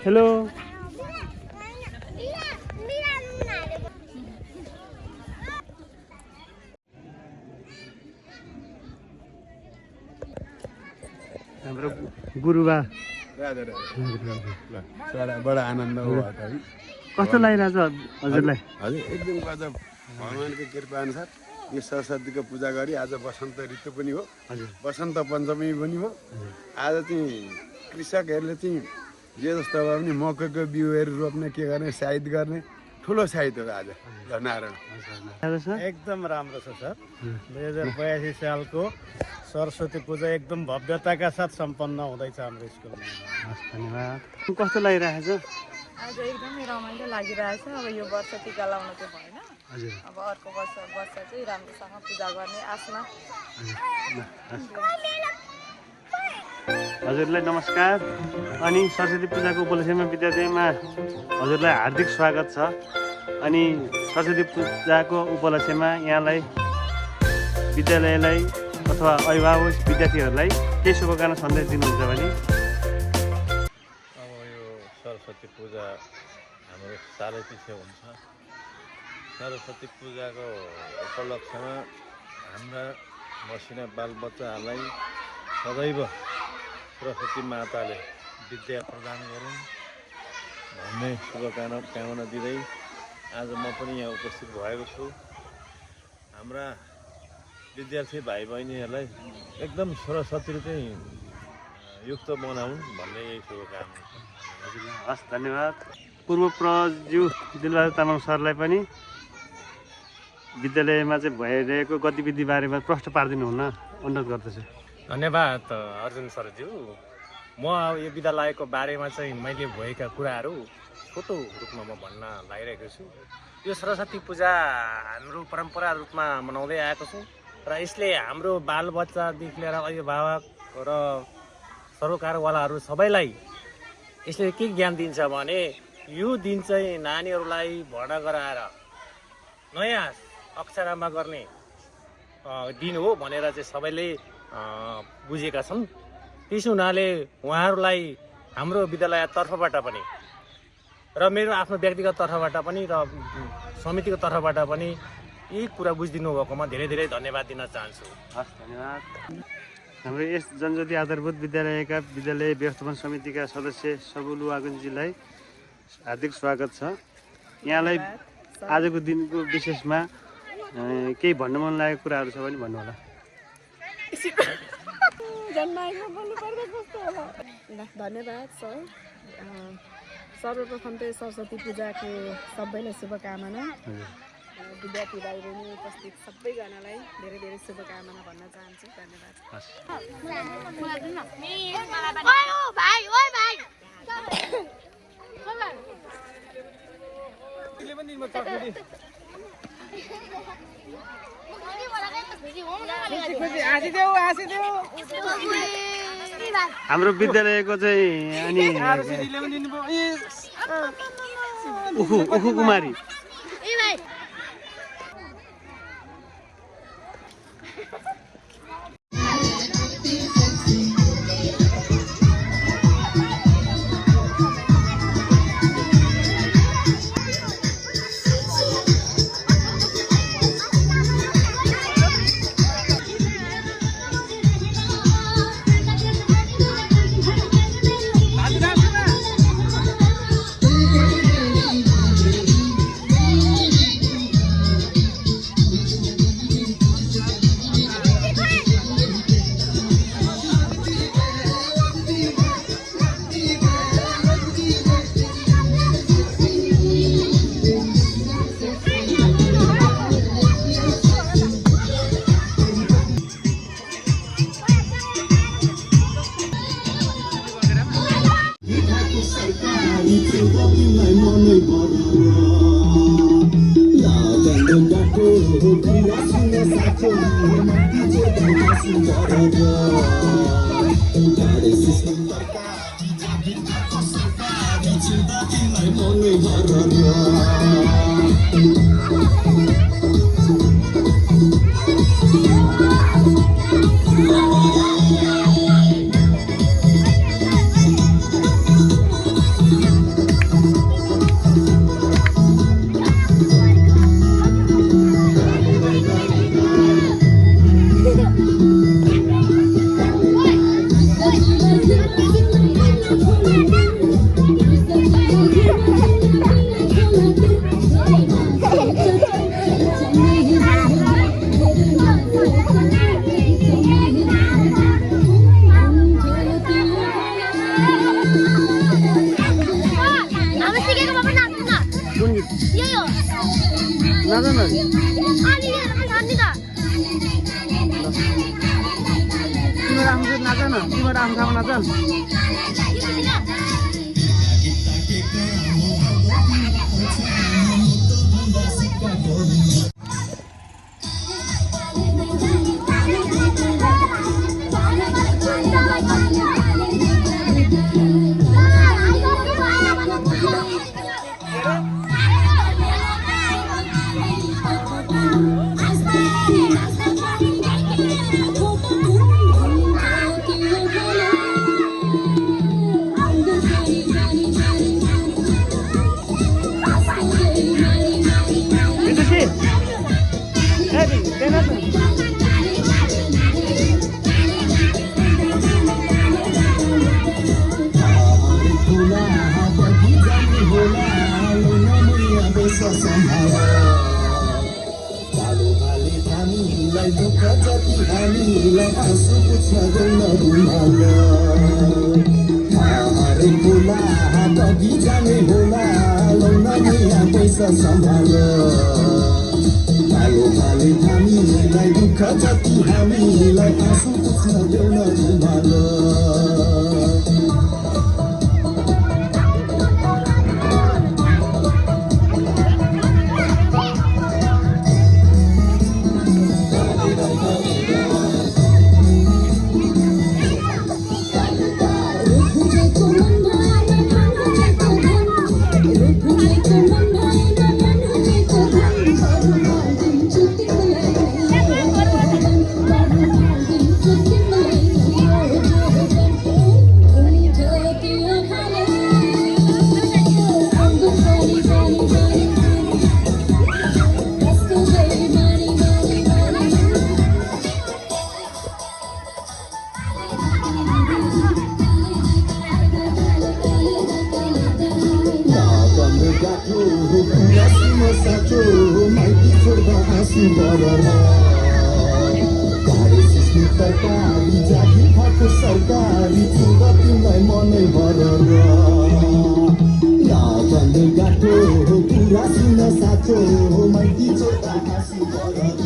Hello हाम्रो गुरुबा बडा आनन्द हो कस्तो लागिरहेछ हजुरलाई? हजुर एकदम गजब भगवानको कृपा अनुसार यो सरस्वतीको पूजा गरी आज बसन्त ऋतु पनि हो, बसन्त पञ्चमी पनि हो। आज चाहिँ कृषकहरूले चाहिँ जे जस्तो भए पनि मकैको बिउहरू रोप्ने के गर्ने साइत गर्ने ठुलो साइत हो आज नारायण। एकदम राम्रो छ सर। 2082 सालको सरस्वती पूजा एकदम भव्यताका साथ सम्पन्न हुँदैछ हाम्रो स्कुलमा। धन्यवाद। कस्तो लागिरहेछ? आज एकदमै रमाइलो लागिरहेछ। अब यो वर्ष टिका लाउन चाहिँ भएन, अब अर्को वर्ष चाहिँ राम्रोसँग पूजा गर्ने आशमा। हजुरलाई नमस्कार। अनि सरस्वती पूजाको उपलक्ष्यमा विद्यालयमा हजुरलाई हार्दिक स्वागत छ। अनि सरस्वती पूजाको उपलक्ष्यमा यहाँलाई विद्यालयलाई अथवा अभिभावक विद्यार्थीहरूलाई के शुभकामना सन्देश दिनुहुन्छ भने? अब यो सरस्वती पूजा हाम्रो सालै पछि हुन्छ। सरस्वती पूजाको उपलक्ष्यमा हाम्रा मसिना बालबच्चाहरूलाई सदैव सरस्वती माताले विद्या प्रदान गरून् भन्ने शुभकामना दिँदै आज म पनि यहाँ उपस्थित भएको छु। हाम्रा विद्यार्थी भाइ बहिनीहरूलाई एकदम सरस्वती चाहिँ युक्त बनाउन् भन्ने यही शुभकामना छ। हस्, धन्यवाद। पूर्व प्रज्यू दिलबहादुर तामाङ सरलाई पनि विद्यालयमा चाहिँ भइरहेको गतिविधि बारेमा प्रश्न पारिदिनु हुन अनुरोध गर्दछु। धन्यवाद अर्जुन सरज्यू। म यो विद्यालयको बारेमा चाहिँ मैले भएका कुराहरू छोटो रूपमा म भन्न लागिरहेको छु। यो सरस्वती पूजा हाम्रो परम्परा रूपमा मनाउँदै आएको छौँ र यसले हाम्रो बालबच्चादेखि लिएर अभिभावक र सरोकारवालाहरू सबैलाई यसले के ज्ञान दिन्छ भने यो दिन चाहिँ नानीहरूलाई भर्ना गराएर नयाँ अक्षरमा गर्ने दिन हो भनेर चाहिँ सबैले बुझेका छन्। त्यस हुनाले उहाँहरूलाई हाम्रो विद्यालय तर्फबाट पनि र मेरो आफ्नो व्यक्तिगत तर्फबाट पनि र समितिको तर्फबाट पनि यही कुरा बुझिदिनु भएकोमा धेरै धेरै धन्यवाद दिन चाहन्छु। हस्, धन्यवाद। हाम्रो यस जनज्योति आधारभूत विद्यालयका विद्यालय व्यवस्थापन समितिका सदस्य सबुलु आगुन्जीलाई हार्दिक स्वागत छ। यहाँलाई आजको दिनको विशेषमा केही भन्न मन लागेको कुराहरू छ भने भन्नु होला। धन्यवाद सर। सर्वप्रथम त सरस्वती पूजाको सबैलाई शुभकामना। विद्यार्थी भाइ बहिनी उपस्थित सबैजनालाई धेरै धेरै शुभकामना भन्न चाहन्छु। धन्यवाद। हाम्रो विद्यालयको चाहिँ अनि उखु कुमारी हाँसी बरर गाडी सिस्नु तरकारी जागिर खाएको सरकारी चुँदा तिमीलाई मनै बरर भन्दै गाठो कुरा सुन साँचो माइती छोटा हाँसी बरर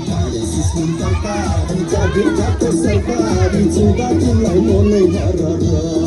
गाडी सिस्नु तरकारी जागिर खाएको सरकारी चुँदा तिमीलाई मनै बरर